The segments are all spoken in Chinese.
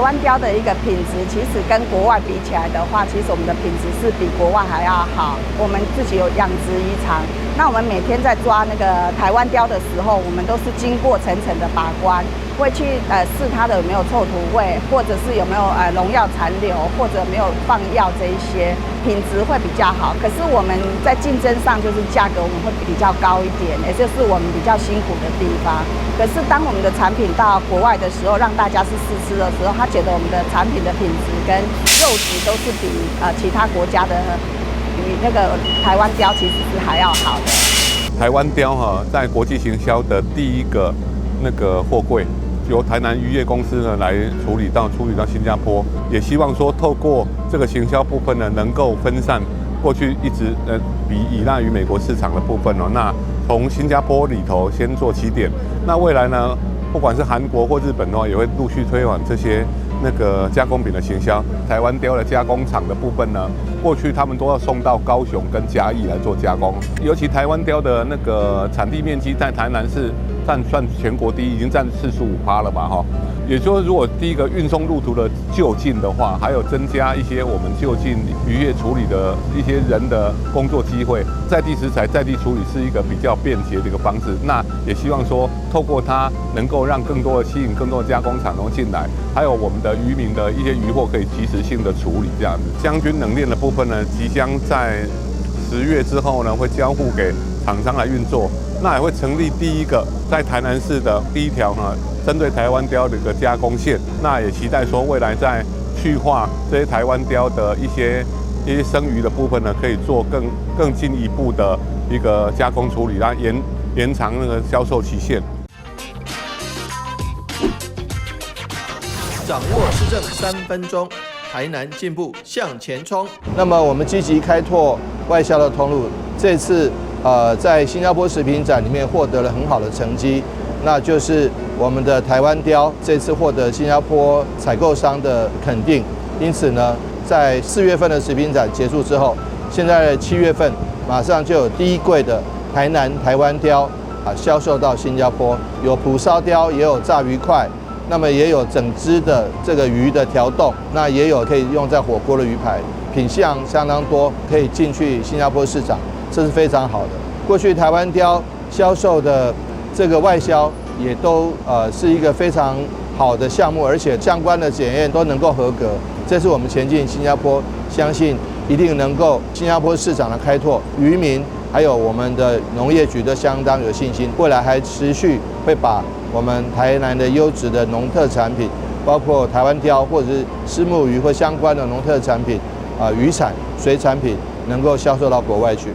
湾雕的一个品质，其实跟国外比起来的话，其实我们的品质是比国外还要好。我们自己有养殖渔场，那我们每天在抓那个台湾雕的时候，我们都是经过层层的把关，会去试它的有没有臭土味，或者是有没有农药残留，或者没有放药这一些，品质会比较好。可是我们在竞争上就是价格我们会比较高一点，也就是我们比较辛苦的地方。可是当我们的产品到国外的时候，让大家是试吃的时候，他觉得我们的产品的品质跟肉质都是比其他国家的比那个台湾雕其实是还要好的。台湾雕在国际行销的第一个那个货柜，由台南渔业公司呢来处理到新加坡，也希望说透过这个行销部分呢，能够分散过去一直比依赖于美国市场的部分哦。那从新加坡里头先做起点，那未来呢，不管是韩国或日本的话，也会陆续推广这些那个加工品的行销。台湾雕的加工厂的部分呢，过去他们都要送到高雄跟嘉义来做加工，尤其台湾雕的那个产地面积在台南是算全国第一，已经占45%了吧哈。也就是如果第一个运送路途的就近的话，还有增加一些我们就近渔业处理的一些人的工作机会，在地食材在地处理是一个比较便捷的一个方式。那也希望说透过它能够让更多的吸引更多的加工厂能进来，还有我们的渔民的一些渔获可以及时性的处理这样子。将军冷链的部分呢，即将在10月之后呢会交付给厂商来运作，那也会成立第一个在台南市的第一条针对台湾雕的一个加工线。那也期待说未来在去化这些台湾雕的一些生鱼的部分呢，可以做更进一步的一个加工处理，然后延长那个销售期限。掌握市政3分钟，台南进步向前冲。那么我们积极开拓外销的通路，这次在新加坡食品展里面获得了很好的成绩，那就是我们的台湾雕这次获得新加坡采购商的肯定。因此呢，在4月份的食品展结束之后，现在7月份马上就有第一柜的台湾雕销售到新加坡，有蒲烧雕，也有炸鱼块。那么也有整只的这个鱼的条冻，那也有可以用在火锅的鱼排，品项相当多，可以进去新加坡市场，这是非常好的。过去台湾雕销售的这个外销也都是一个非常好的项目，而且相关的检验都能够合格。这是我们前进新加坡，相信一定能够新加坡市场的开拓，渔民还有我们的农业局都相当有信心，未来还持续会把我们台南的优质的农特产品，包括台湾雕或者是虱目鱼或相关的农特产品，渔产、水产品，能够销售到国外去。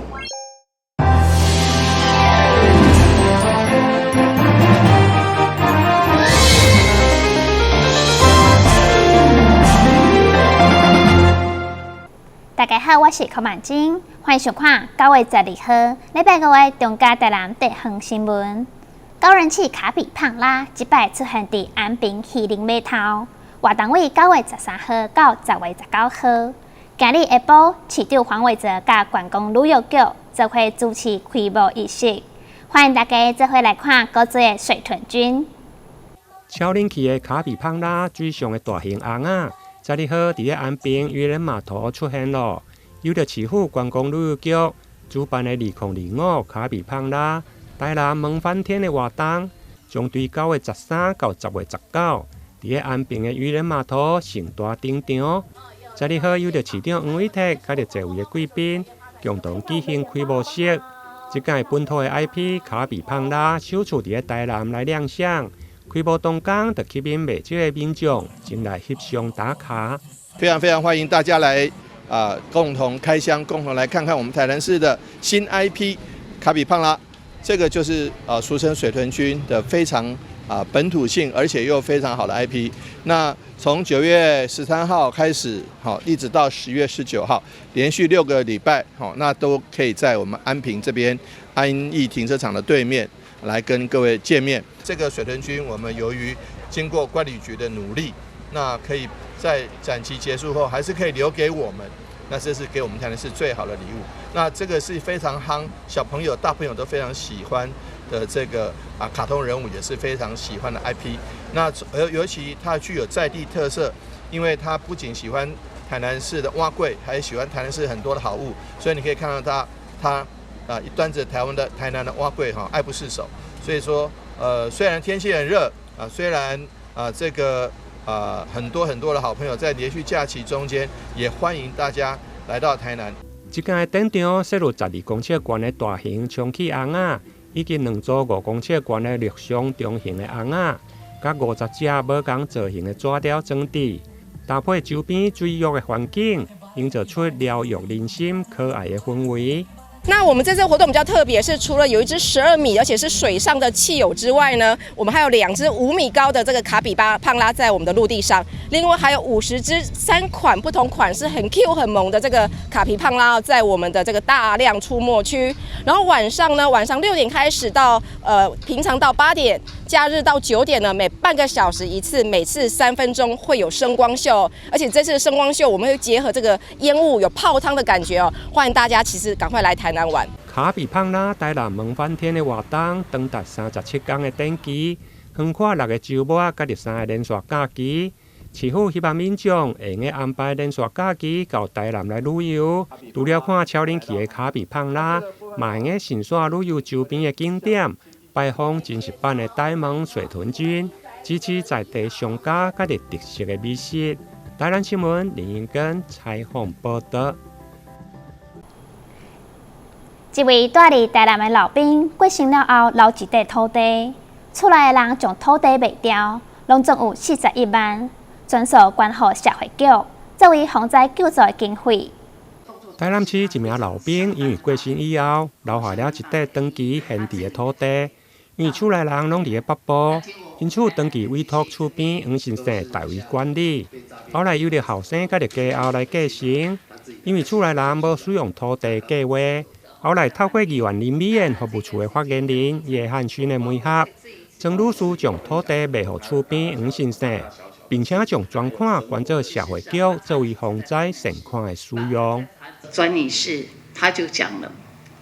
大家好，我是柯曼晶，欢迎收看9月12号礼拜5的中嘉台南地方新闻。高人气卡比胖拉即摆出现伫安平麒麟码头，活动为9月13号到10月19号。今日下晡，市长黄伟哲甲观光旅游局做伙主持开幕仪式，欢迎大家做伙来看古锥的水豚君。超人气的卡比胖拉水上的大型翁仔，12号伫咧安平渔人码头出现咯。由着市府观光旅游局主办的2025卡比胖拉台南梦翻天的活动，将对9月13到10月19，伫咧安平的渔人码头盛大登场。12号由着市长黄伟哲甲着座位的贵宾共同举行开幕式。即届本土的 IP 卡比胖拉首次伫咧台南来亮相。开幕当天，就吸引未少的民众前来翕相打卡。非常欢迎大家来共同开箱，共同来看看我们台南市的新 IP 卡比胖拉。这个就是俗称水豚君的非常本土性，而且又非常好的 IP。那从9月13号开始，一直到10月19号，连续6个礼拜，那都可以在我们安平这边安义停车场的对面来跟各位见面。这个水豚君，我们由于经过观旅局的努力，那可以在展期结束后还是可以留给我们。那这是给我们台南市最好的礼物。那这个是非常夯，小朋友、大朋友都非常喜欢。的这个卡通人物也是非常喜欢的 IP。那尤其它具有在地特色，因为它不仅喜欢台南市的碗粿，还喜欢台南市很多的好物，所以你可以看到它一端着台南的碗粿爱不释手。所以说虽然天气很热虽然这个很多的好朋友在连续假期中间，也欢迎大家来到台南。这间展场设入12公尺高的大型充气翁仔，以及2组5公尺高的绿箱中型的翁仔，甲50只无同造型的纸雕装置，搭配周边水浴的环境，营造出疗愈人心、可爱的氛围。那我们这次活动比较特别，是除了有一只12米，而且是水上的汽友之外呢，我们还有2只5米高的这个卡比巴胖拉在我们的陆地上，另外还有50只3款不同款式很 Q 很萌的这个卡皮胖拉在我们的这个大量出没区。然后晚上6点开始到平常到8点，假日到9点呢，每半个小时一次，每次3分钟会有声光秀，而且这次的声光秀我们会结合这个烟雾，有泡汤的感觉哦，欢迎大家其实赶快来台南玩。卡比胖拉台南梦翻天的活动，长达37天的展期，横跨6个周末甲13个连续假期。市府希望民众会用安排连续假期到台南来旅游，除了看超人气的卡比胖拉，嘛会用欣赏旅游周边的景点，拜访真实版的大门水豚菌，支持在地商家甲特色的美食。台南新闻林英根采访报道。一位住伫台南的老兵过身了后，留一块土地，厝内的人将土地卖掉，拢总有41万，全数捐予社会局，作为防灾救助的经费。台南市一名老兵因为过身以后，留下了一块长期闲置的土地，因为厝内人拢伫北部，因此长期委托厝边黄先生代为管理。后来有了后生甲家后来继承，因为厝内人无使用土地计划。后来透过议员林美燕服务处的发言人叶汉勋的媒合，曾女士将土地卖予厝边黄先生，并且将捐款捐做社会局作为防灾善款的使用。专女士她就讲了，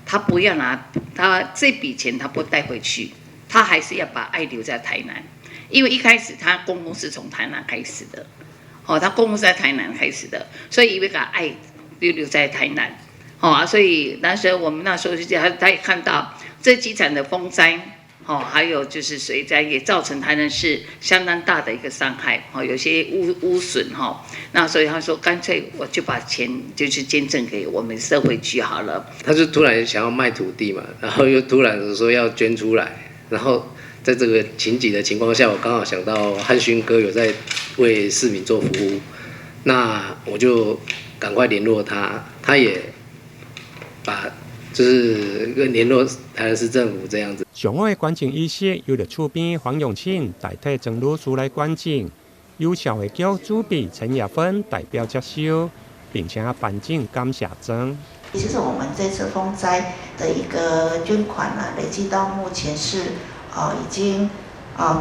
她不要拿，她这笔钱她不带回去，她还是要把爱留在台南，因为一开始她公公是从台南开始的，她公公是在台南开始的，所以因为把爱留在台南。所以我们那时候就他也看到这几场的风灾，还有就是水灾也造成台南市相当大的一个伤害，有些污损，那所以他说干脆我就把钱就去捐赠给我们社会局好了。他就突然想要卖土地嘛，然后又突然说要捐出来，然后在这个情急的情况下，我刚好想到汉勋哥有在为市民做服务，那我就赶快联络他，他也把就是联络台南市政府这样子。上午的观景仪式由着厝边黄永庆代替曾女士来观景，由社会局主笔陈雅芬代表接收，并且颁奖感谢状。其实我们这次风灾的一个捐款累计到目前是已经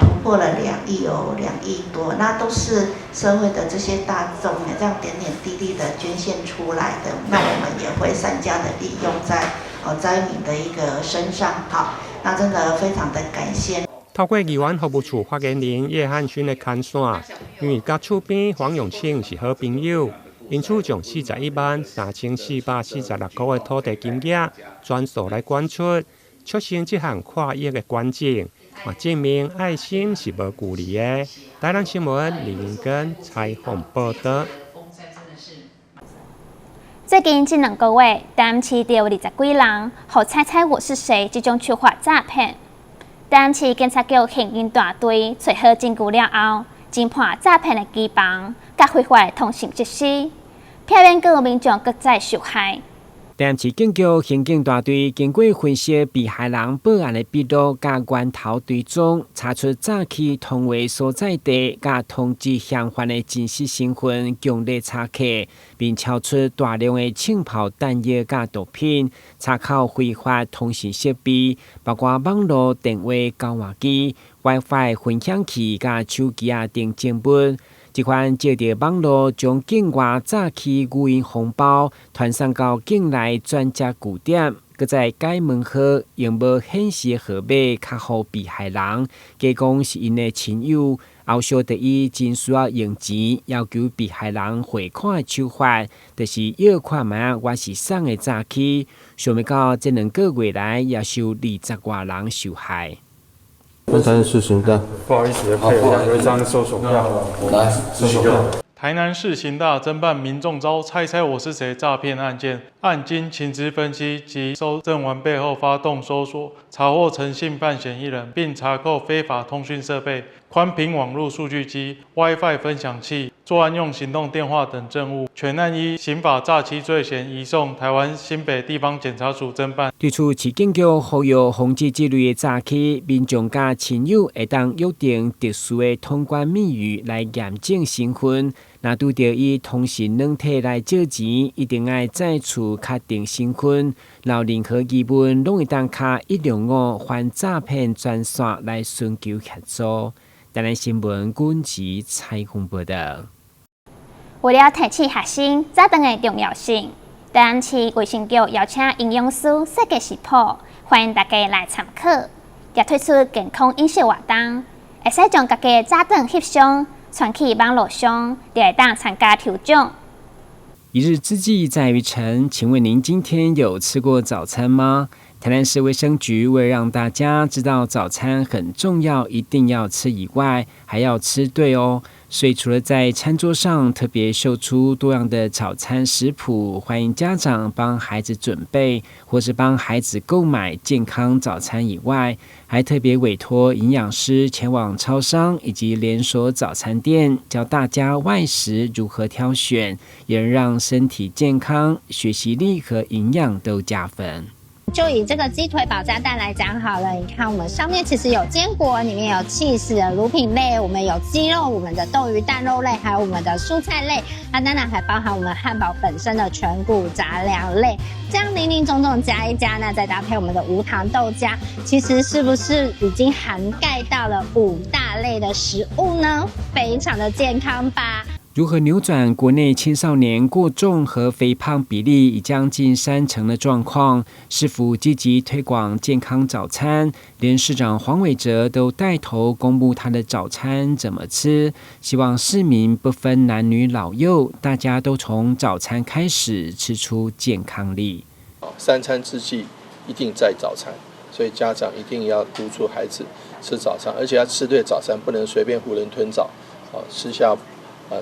突破了2亿，有2亿多，那都是社会的这些大众这样点点滴滴的捐献出来的，那我们也会善加的利用在灾民的一个身上，那真的非常的感谢。透过议员服务处发言人叶汉勋的牵线，因为甲厝边黄永庆是好朋友，因此将41万3446块的土地金额全数来捐出，促成这项跨越的捐赠。证明爱心是无距离的。台南新闻李英根采访报道。最近这2个月，台南市有20几人互猜猜我是谁这种手法诈骗。台南市警察局刑警大队找好证据了后，侦破诈骗的基房，甲非法的通讯设施，避免各民众搁再受害。台南市警局刑警大队经过分析被害人报案的笔录甲源头追踪，查出早期通话所在地甲通知嫌犯的真实身份，强烈查克，并敲出大量的枪炮弹药甲毒品，查扣非法通讯设备，包括网络电话交换机、WiFi 分享器甲手机等证物。这款借着网络将境外早期语音红包传送到境内专家据点，搁在解问号用无显示的号码卡互被害人，假讲是因的亲友，后续得以真需要用钱，要求被害人汇款的手法，就是要看嘛，我是送的早起，想要到这2个月来，也有20多人受害。那才是事情的。不好意思，配合有一张搜索票，来，搜索票。台南市刑大侦办民众遭猜猜我是谁诈骗案件，案经情资分析及搜证完备后，发动搜索，查获陈姓犯嫌疑人，并查扣非法通讯设备、宽频网络数据机、WiFi 分享器、作案用行动电话等证物。全案依刑法诈欺罪嫌移送台湾新北地方检察署侦办。对此，市警局呼吁防止这类的诈欺，民众甲亲友会当约定特殊的通关密语来验证身份。若拄到以通讯软体来借钱，一定要再次确定身份。若任何疑问，拢会当卡165反诈骗专线来寻求协助。台南新闻军事采访报道。为了提醒学生早顿的重要性，台南市卫生局邀请营养师设计食谱，欢迎大家来参考。也推出健康饮食活动，会使将家己早顿翕相传去网络上，就会当参加抽奖。一日之计在于晨，请问您今天有吃过早餐吗？台南市卫生局为了让大家知道早餐很重要，一定要吃以外，还要吃对哦。所以除了在餐桌上特别秀出多样的早餐食谱，欢迎家长帮孩子准备，或是帮孩子购买健康早餐以外，还特别委托营养师前往超商以及连锁早餐店，教大家外食如何挑选，也能让身体健康、学习力和营养都加分。就以这个鸡腿保加蛋来讲好了，你看我们上面其实有坚果，里面有cheese乳品类，我们有鸡肉，我们的豆鱼蛋肉类，还有我们的蔬菜类，那当然还包含我们汉堡本身的全谷杂粮类，这样林林总总加一加，那再搭配我们的无糖豆浆，其实是不是已经涵盖到了5大类的食物呢？非常的健康吧。如何扭转国内青少年过重和肥胖比例已将近30%的状况？市府积极推广健康早餐，连市长黄伟哲都带头公布他的早餐怎么吃，希望市民不分男女老幼，大家都从早餐开始吃出健康力。3餐之际一定在早餐，所以家长一定要督促孩子吃早餐，而且要吃对早餐，不能随便囫囵吞枣，吃下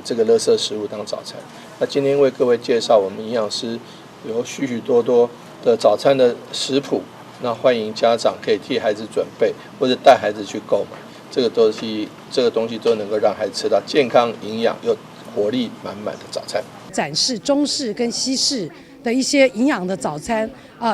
这个垃圾食物当早餐。那今天为各位介绍我们营养师有许许多多的早餐的食谱，那欢迎家长可以替孩子准备，或者带孩子去购买。这个东西都能够让孩子吃到健康、营养又活力满满的早餐。展示中式跟西式的一些营养的早餐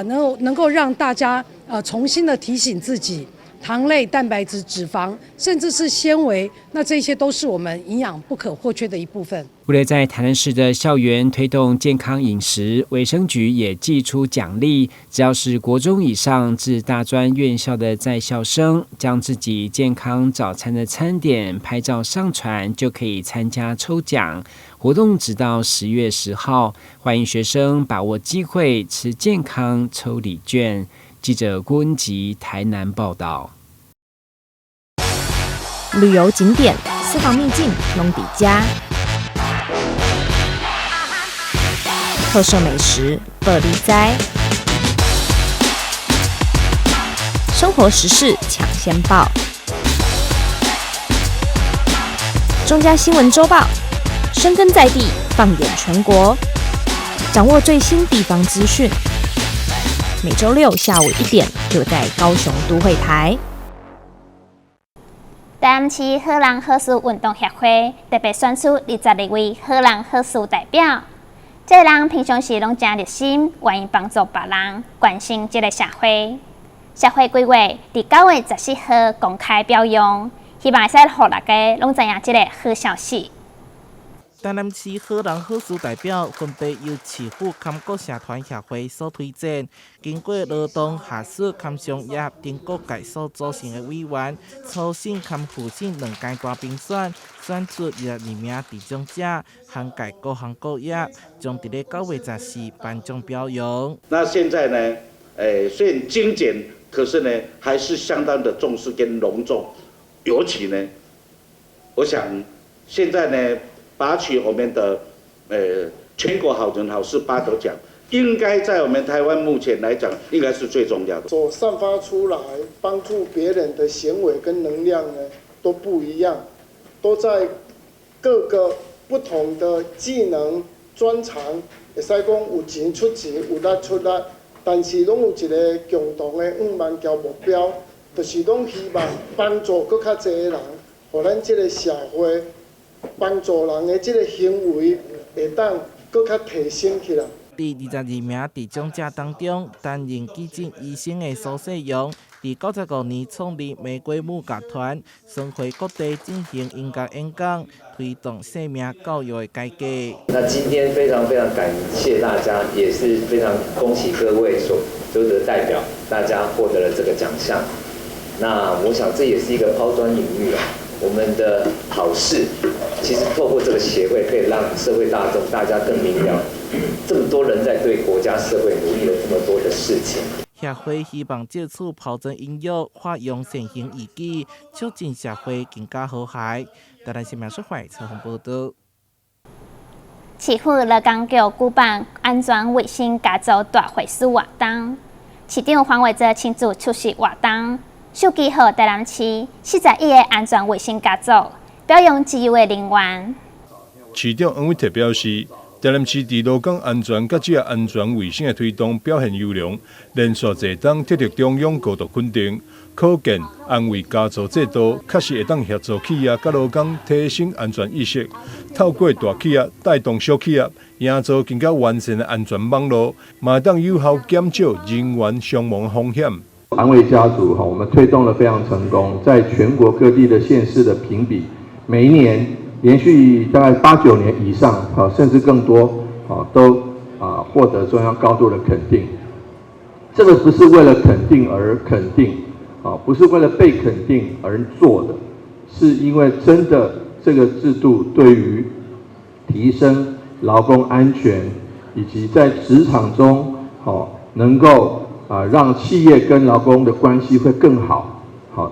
能够让大家重新的提醒自己。糖类、蛋白质、脂肪，甚至是纤维，那这些都是我们营养不可或缺的一部分。为了在台南市的校园推动健康饮食，卫生局也祭出奖励，只要是国中以上至大专院校的在校生，将自己健康早餐的餐点拍照上传，就可以参加抽奖。活动直到10月10号，欢迎学生把握机会吃健康抽礼券。记者郭恩吉台南报道。旅游景点、私房秘境拢底家，特色美食乐力哉，生活时事抢先报，中嘉新闻周报，深耕在地，放眼全国，掌握最新地方资讯。每周6下午1点，就在高雄都会台。台南市好人好事运动协会特别选出22位好人好事代表。这些人平常时拢真热心，愿意帮助别人，关心这个社会。社会规划伫9月14号公开表扬，希望会使让大家拢知影这个好消息。台南市好人好事代表分别由市府勘國社團協會所推薦，經過勞動、下屬勘商業等各界所組成的委員，初審勘複審2階段評選，選出22名得獎者，涵蓋各行各業，將在9月14頒獎表揚。那現在呢，虽然精简，可是呢还是相当的重视跟隆重。尤其呢，我想现在呢拔取我们的全国好人好事8等奖，应该在我们台湾目前来讲，应该是最重要的。所散发出来帮助别人的行为跟能量呢，都不一样，都在各个不同的技能专长，会使讲有钱出钱，有力出力，但是拢有一个共同的5万条目标，就是拢希望帮助更较侪人，互咱这个社会帮助人的这个行为会当更较提升起来。第22名伫奖者当中，担任急诊医生的苏世阳，伫95年创立玫瑰木乐团，巡回各地进行音乐演讲，推动生命教育的改革。那今天非常感谢大家，也是非常恭喜各位所有的代表，大家获得了这个奖项。那我想这也是一个抛砖引玉啊。我们的好事，其实透过这个协会，可以让社会大众大家更明了，这么多人在对国家社会努力了这么多的事情。协会希望借此抛砖引玉，发扬善行义举，促进社会更加和谐。台南新闻社会采访报道。市府劳工局举办安全卫生家族大会师活动，市长黄伟哲亲自出席活动。授记予台南市41个安全卫生家族，表扬自由的人员。市长黄伟哲表示，台南市伫劳工安全甲这安全卫生的推动表现优良，连续侪当得到中央高度肯定，可见安卫家族制度确实会当协助企业甲劳工提升安全意识，透过大企业带动小企业，营造更加完善的安全网络，嘛当有效减少人员伤亡风险。安卫家族我们推动得非常成功，在全国各地的县市的评比，每一年连续大概8、9年以上，甚至更多，都获得中央高度的肯定。这个不是为了肯定而肯定，不是为了被肯定而做的，是因为真的这个制度对于提升劳工安全，以及在职场中能够让企业跟劳工的关系会更好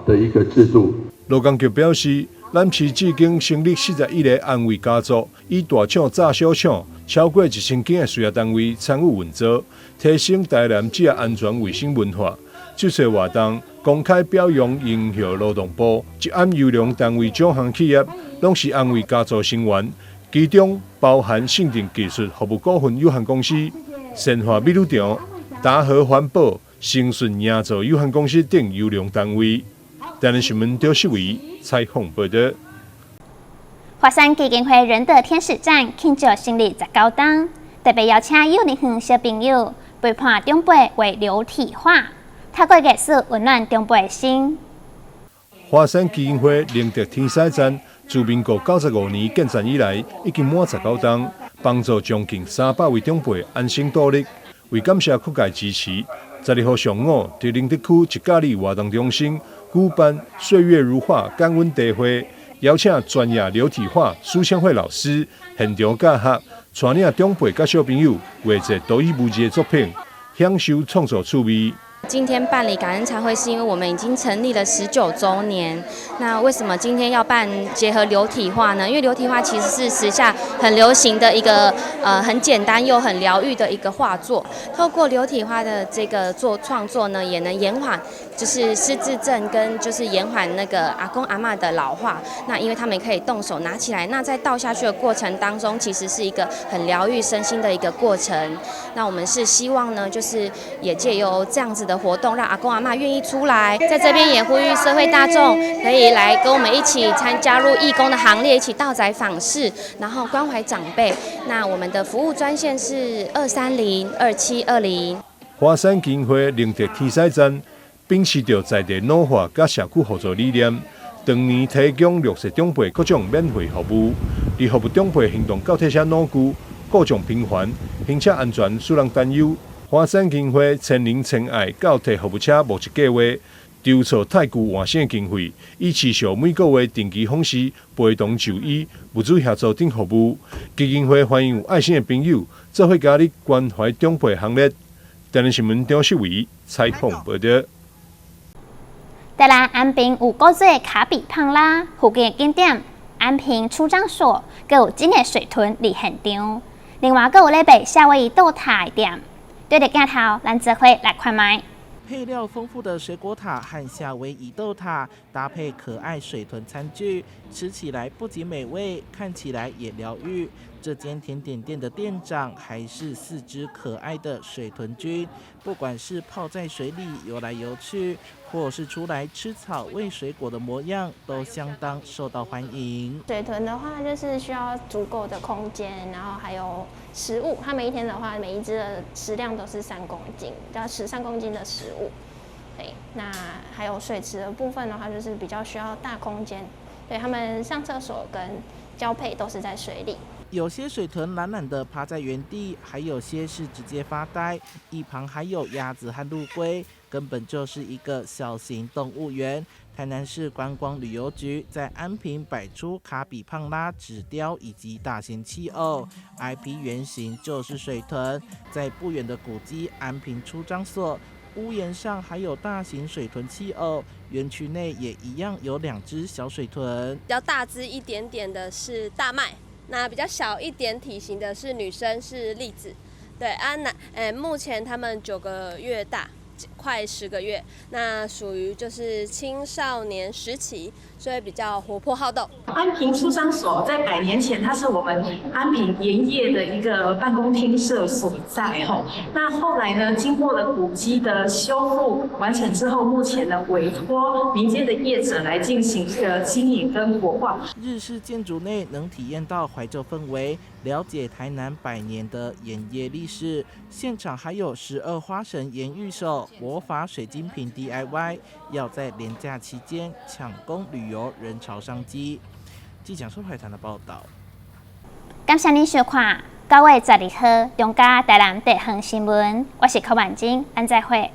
的一个制度。劳工局表示，咱市至今成立41个安卫家族，以大厂炸小厂，超过1000间的事业单位参与运作，提升台南这安全卫生文化。这次活动公开表扬荣耀劳动部一案优良单位奖项企业，拢是安卫家族成员，其中包含信定技术服务股份有限公司、神华美女场、达和环保、诚顺营造有限公司等优良单位。台南新闻赵世伟采访报道。华山基金会仁德天使站庆祝成立19档，特别邀请幼龄园小朋友陪伴长辈为流体画，透过艺术温暖长辈的心。华山基金会仁德天使站自民国95年建站以来，已经满19档，帮助将近300位长辈安心独立。为感谢各界支持，12号上午在仁德区一家里活动中心举办“岁月如画”感恩大会，邀请专业流体画苏千惠老师现场教学，带领长辈甲小朋友画一独一无二的作品，享受创作趣味。今天办理感恩茶会，是因为我们已经成立了19周年。那为什么今天要办结合流体画呢？因为流体画其实是时下很流行的一个很简单又很疗愈的一个画作。透过流体画的这个创作呢，也能延缓就是失智症跟就是延缓那个阿公阿嬷的老化。那因为他们可以动手拿起来，那在倒下去的过程当中，其实是一个很疗愈身心的一个过程。那我们是希望呢，就是也借由这样子的活动，让阿公阿嬷愿意出来，在这边也呼吁社会大众可以来跟我们一起加入义工的行列，一起到宅访视，然后关怀长辈。那我们的服务专线是230-2720。华山基金会仁德天使站秉持着在地老化甲社区互助理念，当年提供60长辈各种免费服务，以服务长辈行动到退车老旧、故障频繁、行车安全使人担忧。华山基金会千人千爱到替服务车募集计划，筹措太旧换新经费，以持续每个月定期访视、陪同就医、物资协助等服务。基金会欢迎有爱心的朋友做伙加入关怀长辈行列。台台南新闻张世伟采访报道。台南安平有古迹卡比胖拉，附近的景点安平出张所，阁有真的水豚伫现场。另外，阁有咧卖夏威夷豆塔的店。对着镜头，咱做伙来看卖。配料丰富的水果塔和夏威夷豆塔搭配可爱水豚餐具，吃起来不仅美味，看起来也疗愈。这间甜点店的店长还是4只可爱的水豚君，不管是泡在水里游来游去，或是出来吃草喂水果的模样，都相当受到欢迎。水豚的话，就是需要足够的空间，然后还有食物。它每一天的话，每一只的食量都是3公斤，要吃3公斤的食物。对，那还有水池的部分的话，就是比较需要大空间。对，他们上厕所跟交配都是在水里。有些水豚懒懒地趴在原地，还有些是直接发呆，一旁还有鸭子和陆龟，根本就是一个小型动物园。台南市观光旅游局在安平摆出卡比胖拉纸雕以及大型企鹅 ，IP 原型就是水豚。在不远的古迹安平出张所，屋檐上还有大型水豚企鹅，园区内也一样有2只小水豚。比较大只一点点的是大麦。那比较小一点体型的是女生，是栗子，对啊，目前他们9个月大，快10个月，那属于就是青少年时期，所以比较活泼好动。安平出张所在100年前，它是我们安平盐业的一个办公厅舍所在吼。那后来呢，经过了古迹的修复完成之后，目前呢委托民间的业者来进行一个经营跟活化。日式建筑内能体验到怀旧氛围，了解台南100年的盐业历史。现场还有12花神盐御手、魔法水晶瓶 DIY， 要在连假期间抢攻旅游人潮商机。记者苏海棠的报道。感谢您收看9月12号中嘉台南地方新闻，我是柯万金，咱再会。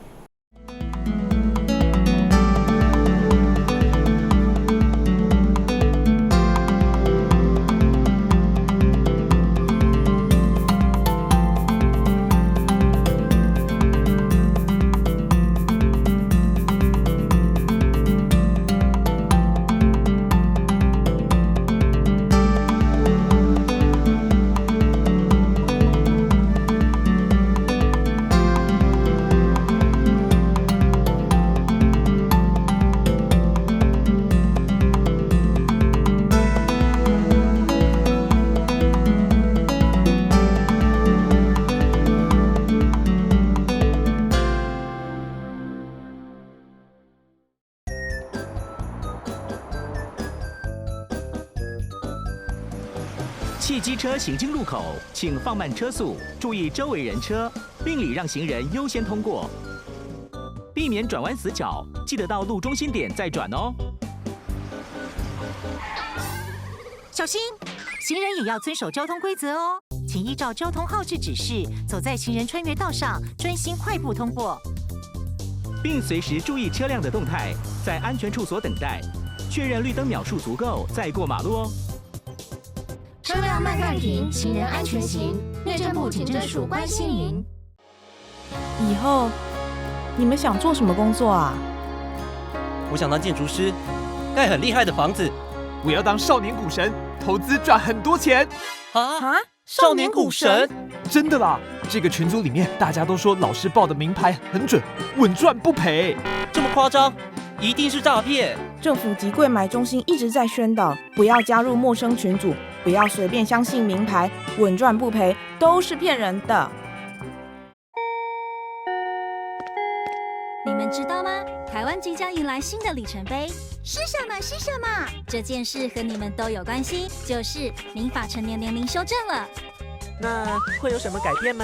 汽机车行经路口，请放慢车速，注意周围人车，并礼让行人优先通过，避免转弯死角。记得到路中心点再转哦。小心，行人也要遵守交通规则哦，请依照交通号志指示，走在行人穿越道上，专心快步通过，并随时注意车辆的动态，在安全处所等待，确认绿灯秒数足够再过马路哦。车辆慢暂停，行人安全行。内政部警政署关心您。以后你们想做什么工作啊？我想当建筑师，盖很厉害的房子。我要当少年股神，投资赚很多钱。啊！少年股神？真的啦！这个群组里面大家都说老师报的名牌很准，稳赚不赔。这么夸张？一定是诈骗！政府及柜买中心一直在宣导，不要加入陌生群组，不要随便相信名牌，稳赚不赔都是骗人的。你们知道吗？台湾即将迎来新的里程碑，是什么？是什么？这件事和你们都有关系，就是民法成年年龄修正了。那会有什么改变吗？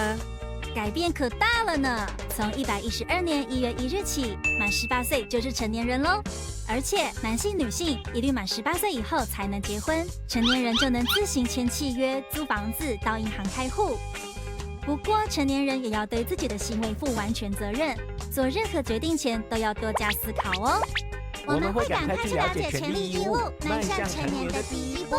改变可大了呢！从112年1月1日起，满18岁就是成年人喽。而且男性、女性一律满18岁以后才能结婚，成年人就能自行签契约、租房子、到银行开户。不过，成年人也要对自己的行为负完全责任，做任何决定前都要多加思考哦。我们会赶快去了解权利义务，迈向成年的第一步。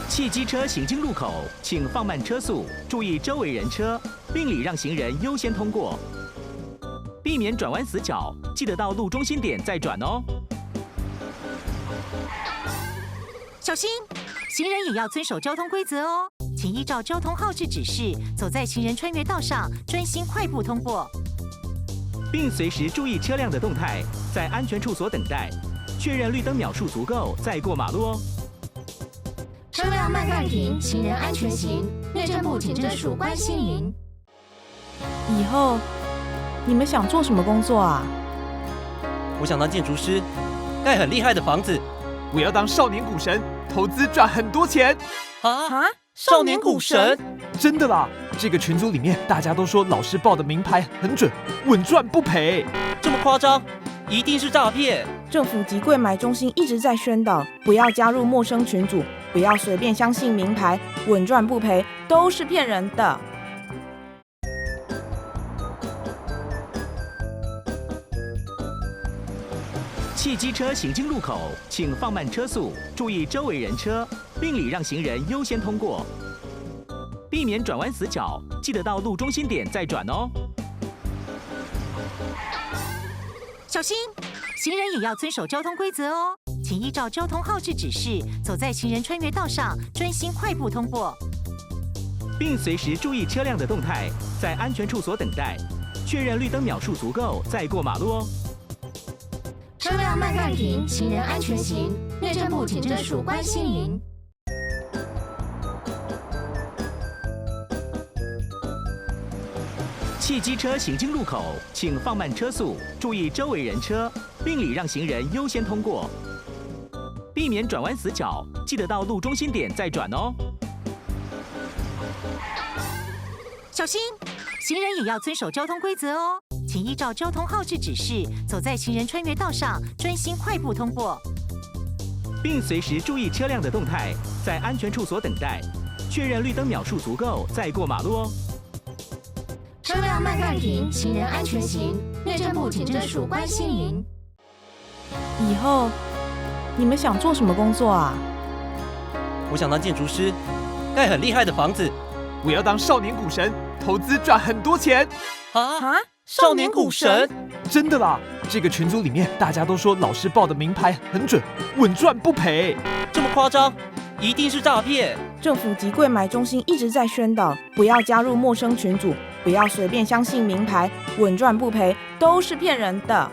汽汽机车行经路口，请放慢车速，注意周围人车，并礼让行人优先通过，避免转弯死角，记得到路中心点再转哦。小心，行人也要遵守交通规则哦，请依照交通号志指示，走在行人穿越道上，专心快步通过，并随时注意车辆的动态，在安全处所等待，确认绿灯秒数足够再过马路哦。车辆慢暂停，行人安全行。内政部警政署关心您。以后你们想做什么工作啊？我想当建筑师，盖很厉害的房子。我要当少年股神，投资赚很多钱。啊！少年股神？真的啦！这个群组里面大家都说老师报的名牌很准，稳赚不赔。这么夸张？一定是诈骗！政府及柜买中心一直在宣导，不要加入陌生群组，不要随便相信名牌，稳赚不赔都是骗人的。汽机车行经路口，请放慢车速，注意周围人车，并礼让行人优先通过，避免转弯死角，记得到路中心点再转哦。小心，行人也要遵守交通规则哦，请依照交通号志指示，走在行人穿越道上，专心快步通过，并随时注意车辆的动态，在安全处所等待，确认绿灯秒数足够再过马路哦。车辆慢暂停，行人安全行。内政部警政署关心您。汽机车行经路口，请放慢车速，注意周围人车，并礼让行人优先通过，避免转弯死角，记得到路中心点再转哦。小心，行人也要遵守交通规则哦，请依照交通号志指示，走在行人穿越道上，专心快步通过，并随时注意车辆的动态，在安全处所等待，确认绿灯秒数足够再过马路哦。车辆慢暂停，行人安全行。内政部警政署关心您。以后你们想做什么工作啊？我想当建筑师，盖很厉害的房子。我要当少年股神，投资赚很多钱。啊！少年股神？真的啦！这个群组里面大家都说老师报的名牌很准，稳赚不赔。这么夸张？一定是诈骗！政府及柜买中心一直在宣导，不要加入陌生群组，不要随便相信名牌，稳赚不赔都是骗人的。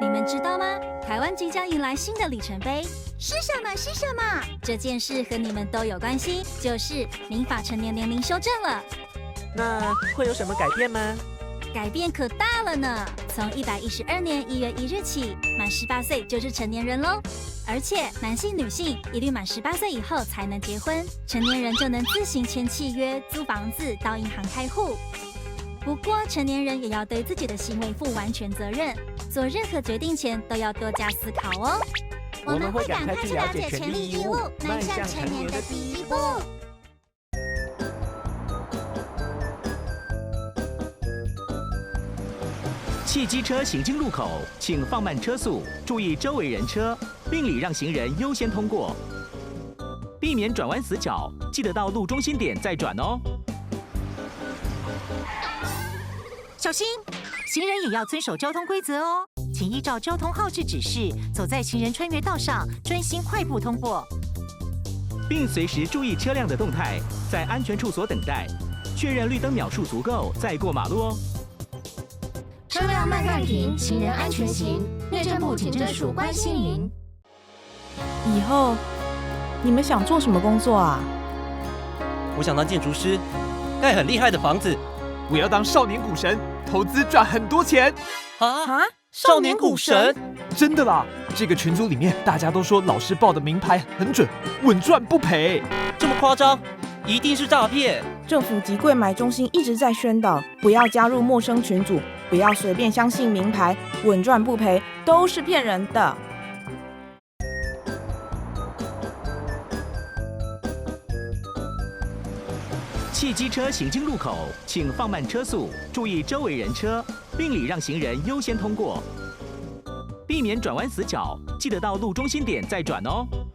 你们知道吗？台湾即将迎来新的里程碑，是什么？是什么？这件事和你们都有关系，就是民法成年年龄修正了。那会有什么改变吗？改变可大了呢！从112年1月1日起，满18岁就是成年人喽。而且男性、女性一律满18岁以后才能结婚，成年人就能自行签契约、租房子、到银行开户。不过，成年人也要对自己的行为负完全责任，做任何决定前都要多加思考哦。我们会赶快去了解权利义务，迈向成年的第一步。汽机车行经路口，请放慢车速，注意周围人车，并礼让行人优先通过，避免转弯死角，记得到路中心点再转哦。小心，行人也要遵守交通规则哦，请依照交通号志指示，走在行人穿越道上，专心快步通过，并随时注意车辆的动态，在安全处所等待，确认绿灯秒数足够再过马路哦。车辆慢暂停，行人安全行。内政部警政署关心您。以后你们想做什么工作啊？我想当建筑师，盖很厉害的房子。我要当少年股神，投资赚很多钱。啊！少年股神？真的啦！这个群组里面大家都说老师报的名牌很准，稳赚不赔。这么夸张？一定是诈骗！政府及柜买中心一直在宣导，不要加入陌生群组，不要随便相信名牌，稳赚不赔都是骗人的。汽机车行经路口，请放慢车速，注意周围人车，并礼让行人优先通过，避免转弯死角，记得到路中心点再转哦。